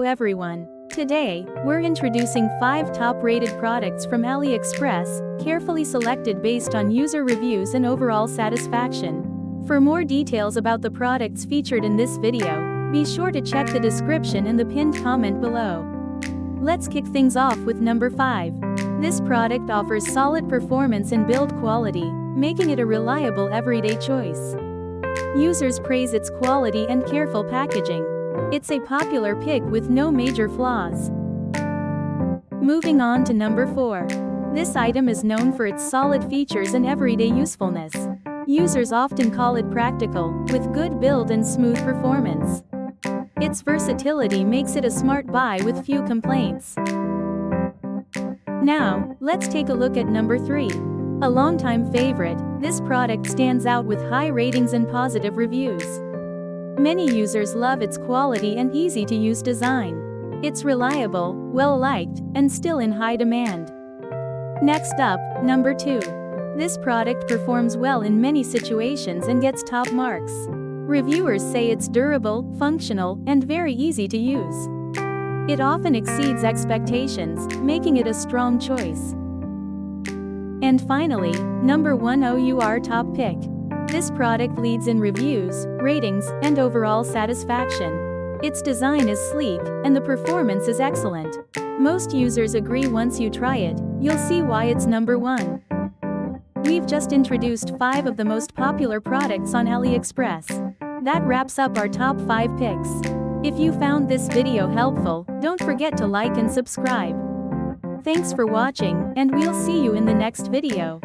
everyone. Today, we're introducing 5 top-rated products from AliExpress, carefully selected based on user reviews and overall satisfaction. For more details about the products featured in this video, be sure to check the description and the pinned comment below. Let's kick things off with number 5. This product offers solid performance and build quality, making it a reliable everyday choice. Users praise its quality and careful packaging. It's a popular pick with no major flaws. Moving on to number 4. This item is known for its solid features and everyday usefulness. Users often call it practical, with good build and smooth performance. Its versatility makes it a smart buy with few complaints. Now, let's take a look at number 3. A longtime favorite, this product stands out with high ratings and positive reviews. Many users love its quality and easy-to-use design. It's reliable, well-liked, and still in high demand. Next up, number 2. This product performs well in many situations and gets top marks. Reviewers say it's durable, functional, and very easy to use. It often exceeds expectations, making it a strong choice. And finally, number 1 our top pick. This product leads in reviews, ratings, and overall satisfaction. Its design is sleek, and the performance is excellent. Most users agree once you try it, you'll see why it's number 1. We've just introduced 5 of the most popular products on AliExpress. That wraps up our top 5 picks. If you found this video helpful, don't forget to like and subscribe. Thanks for watching, and we'll see you in the next video.